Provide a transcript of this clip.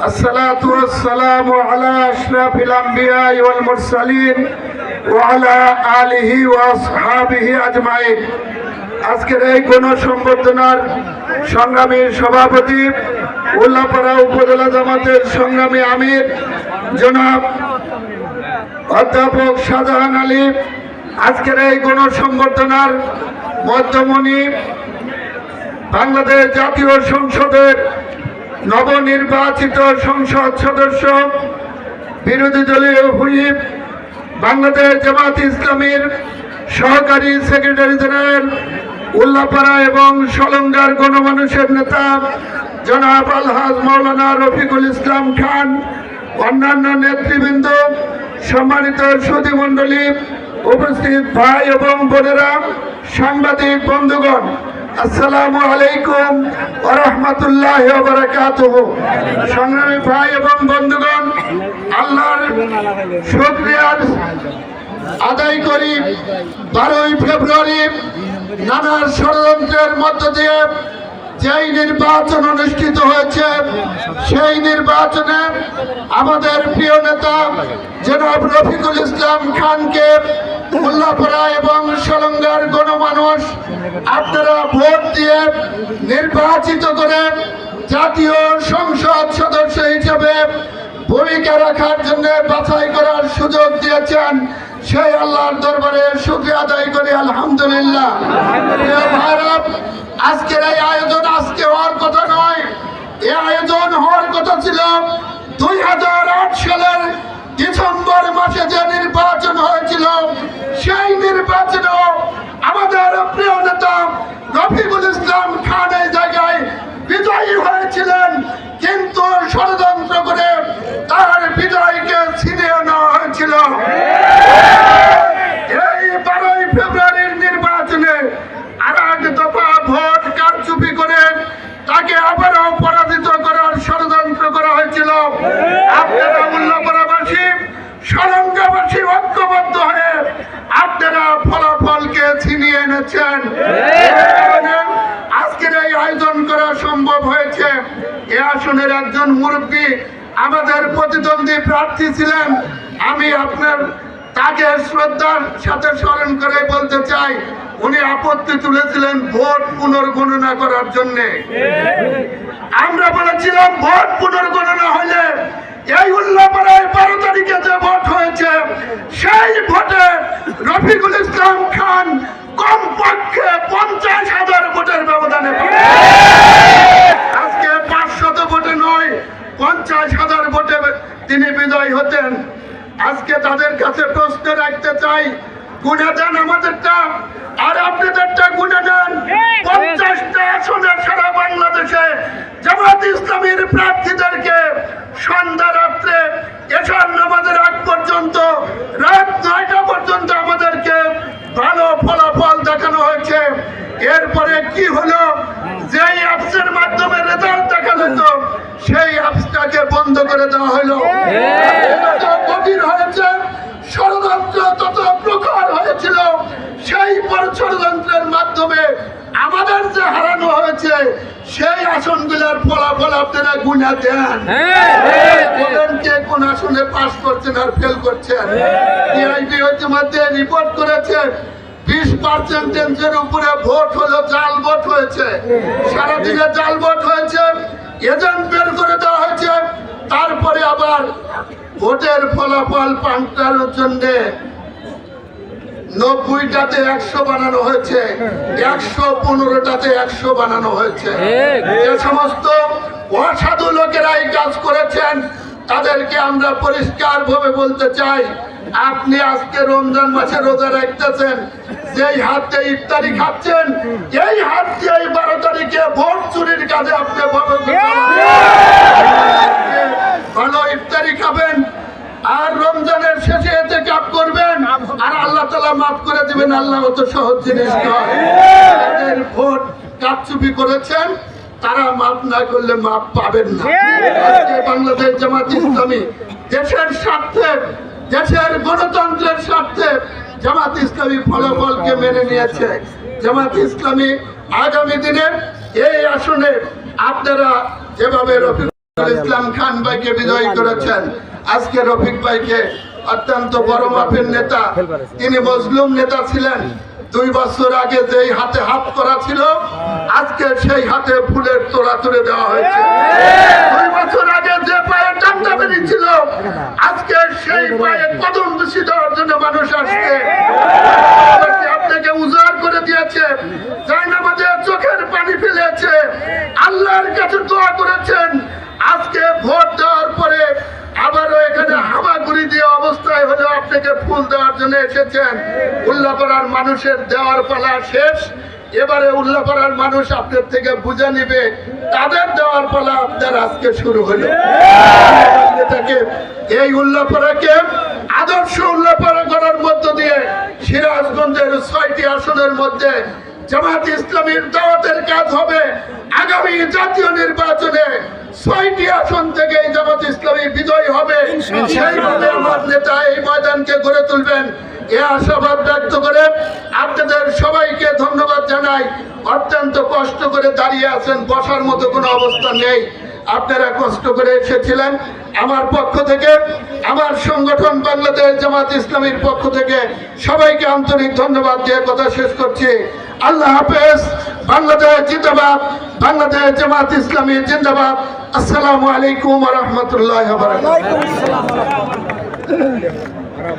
الصلاة والسلام على أشرف الأنبياء والمرسلين وعلى آله وأصحابه أجمعين। আজকের এই গণসংবর্ধনার সংগ্রামী সভাপতি উল্লাপাড়া উপজেলা জামাতের সংগ্রামী আমির জনাব অধ্যাপক শাহজাহান আলী, আজকের এই গণসংবর্ধনার মধ্যমণি বাংলাদেশ জাতীয় সংসদের নবনির্বাচিত সংসদ সদস্য, বিরোধী দলীয় হুইপ, বাংলাদেশ জামাত ইসলামীর সহকারী সেক্রেটারি জেনারেল, উল্লাপাড়া এবং সলঙ্গার গণমানুষের নেতা জনাব আলহাজ মাওলানা রফিকুল ইসলাম খান, অন্যান্য নেতৃবৃন্দ, সম্মানিত সুধীমণ্ডলী, উপস্থিত ভাই এবং বোনেরা, সাংবাদিক বন্ধুগণ, আসসালামু আলাইকুম ওয়া রাহমাতুল্লাহি ওয়া বারাকাতুহু। সংগ্রামী ভাই এবং বন্ধুগণ, আল্লাহর শুকরিয়া আদায় করি। 12ই ফেব্রুয়ারি নানা ষড়যন্ত্রের মধ্য দিয়ে যেই নির্বাচন অনুষ্ঠিত হয়েছে, সেই নির্বাচনে আমাদের প্রিয় নেতা জনাব রফিকুল ইসলাম খানকে উল্লাপাড়া এবং সলঙ্গার গণমানুষ আপনারা ভোট দিয়ে নির্বাচিত করে জাতীয় সংসদ সদস্য হিসেবে ভূমিকা রাখার জন্য বাছাই করার সুযোগ দিয়েছেন। সেই আল্লাহর দরবারে শুকরিয়া আদায় করি, আলহামদুলিল্লাহ। ভারত, আজকের এই আয়োজন আজকে হওয়ার কথা নয়, এই আয়োজন হওয়ার কথা ছিল 2008 সালের ডিসেম্বর মাসে যে নির্বাচন হয়েছিল, সেই নির্বাচনেও আমাদের প্রিয় নেতা রফিকুল ইসলাম খান এই জায়গায় বিজয়ী হয়েছিলেন, কিন্তু ষড়যন্ত্র করে তার বিজয়কে ছিনিয়ে নেওয়া হয়েছিল। এই 12ই ফেব্রুয়ারির নির্বাচনে আর এক দফা ভোট কারচুপি করে তাকে আবারও পরাজিত করার ষড়যন্ত্র করা হয়েছিল। আপনারা উল্লাপাড়াবাসী, সলঙ্গাবাসী ঐক্যবদ্ধ হয়ে আপনারা ফলাফলকে ছিনিয়ে এনেছেন। আজকের এই আয়োজন করা সম্ভব হয়েছে। এ আসনের একজন মুরব্বী আমাদের প্রতিদ্বন্দ্বী প্রার্থী ছিলেন, আমি আপনার তাকে শ্রদ্ধার সাথে স্মরণ করে বলতে চাই, উনি আপত্তি তুলেছিলেন ভোট পুনর্গণনা করার জন্য। আমরা বলেছিলাম ভোট পুনর্গণনা হলে এই উল্লাপাড়ায় 12 তারিখে যে ভোট হয়েছে, সেই ভোটে রফিকুল ইসলাম খান কমপক্ষে 50,000 ভোটের ব্যবধানে, আজকে 500 ভোটে নয় 50,000 ভোটে তিনি বিজয়ী হতেন। আজকে তাদের কাছে প্রশ্ন রাখতে চাই, গুণে দেন আমাদেরটা আর আপনাদেরটা গুণে দেন। 50টা আসনে সারা বাংলাদেশে জামাত ইসলামীর প্রার্থীদেরকে সন্ধ্যা রাত্রে এশার নামাজের আগ পর্যন্ত, রাত 9টা পর্যন্ত আমাদেরকে ভালো ফলাফল দেখানো হয়েছে। এরপরে কি হলো, যেই অ্যাপসের মাধ্যমে রেজাল্ট দেখা যেত, সেই অ্যাপসটাকে বন্ধ করে দেওয়া হলো। গভীর হয়েছে ষড়যন্ত্র, তত প্রখর হয়েছিল। সেই ষড়যন্ত্রের মাধ্যমে আমাদের যে হারানো হয়েছে, সেই আসনগুলোর ফলাফল আপনারা গুণা দেন, বলেন কে কোন আসনে পাস করছেন আর ফেল করছেন। টিআইবি ইতিমধ্যে রিপোর্ট করেছে 20% উপরে ভোট হলো, জাল ভোট হয়েছে, সারাদিনে জাল ভোট হয়েছে, এজেন্ট বের করে দেওয়া হয়েছে। তারপরে আবার ভোটের ফলাফল পাল্টানোর জন্য 90টাতে 100 বানানো হয়েছে, 115টাতে 100 বানানো হয়েছে। যে সমস্ত অসাধু লোকেরা এই কাজ করেছেন, তাদেরকে আমরা পরিষ্কার ভাবে বলতে চাই, আপনি আজকে রমজান মাসে রোজা রাখতেছেন, যেই হাতে ইফতারি খাচ্ছেন, এই হাত দিয়ে 12 তারিখে ভোট চুরির কাজে আপনি ভালো ইফতারি খাবেন আর রমজানের শেষে এতে কাপ করবেন, আর আল্লাহ তাআলা মাফ করে দিবেন। আল্লাহ অত সহজ জিনিস নয়। যাদের ভোট কারচুপি করেছেন, তারা মাফ না করলে মাফ পাবেন না। আজকে বাংলাদেশ জামাত ইসলামী দেশের স্বার্থে, দেশের গণতন্ত্রের স্বার্থে জামাত ইসলামী ফলাফলকে মেনে নিয়েছে। জামাত ইসলামী আগামী দিনে এই আসনে আপনারা যেভাবে ইসলাম খান ভাইকে বিজয়ী করেছেন। আজকে রফিক ভাইকে অত্যন্ত বড় মাপের নেতা, তিনি মজলুম নেতা ছিলেন। 2 বছর আগে যেই হাতে হাত করা ছিল, আজকে সেই হাতে ফুলের তোড়া তুলে দেওয়া হয়েছে। 2 বছর আগে যে পায়ে টান্ডা বেরিয়েছিল, আজকে সেই পায়ে কদম বেশি দেওয়ার জন্য মানুষ আসছে। আপনাকে উজাড় করে দিয়েছে, জায়নামাজে চোখের পানি ফেলেছে, আল্লাহর কাছে দোয়া করেছেন। আজকে ভোট দেওয়ার পরে আবারও এখানে হামাগুড়ি দিয়ে অবস্থায় হলেও আপনাকে ফুল দেওয়ার জন্য এসেছেন। উল্লাপাড়ার মানুষের দেওয়ার পালা শেষ, এবারে উল্লাপাড়ার মানুষ আপনার থেকে বুঝে নিবে, তাদের দেওয়ার পালা আপনার আজকে শুরু হলো। এই উল্লাপাড়াকে আদর্শ উল্লাপাড়া করার মধ্য দিয়ে সিরাজগঞ্জের 6টি আসনের মধ্যে জামাত ইসলামীর দাওয়াতের কাজ হবে। আগামী জাতীয় নির্বাচনে 6টি আসন থেকে জামাত ইসলামী বিজয়ী হবে। সেইভাবে আমার নেতা এই ময়দানকে গড়ে তুলবেন, এ আশাবাদ ব্যক্ত করে আপনাদের সবাইকে ধন্যবাদ জানাই। অত্যন্ত কষ্ট করে দাঁড়িয়ে আছেন, বসার মতো কোনো অবস্থা নেই। আপনারা কষ্ট করে এসেছিলেন। আমার পক্ষ থেকে, আমার সংগঠন বাংলাদেশ জামাত ইসলামীর পক্ষ থেকে সবাইকে আন্তরিক ধন্যবাদ দিয়ে কথা শেষ করছি। আল্লাহ হাফেজ। বাংলাদেশ জিন্দাবাদ, বাংলাদেশ জামাত ইসলামী জিন্দাবাদ। আসসালামু আলাইকুম ওয়া রাহমাতুল্লাহি ওয়া বারাকাতুহু।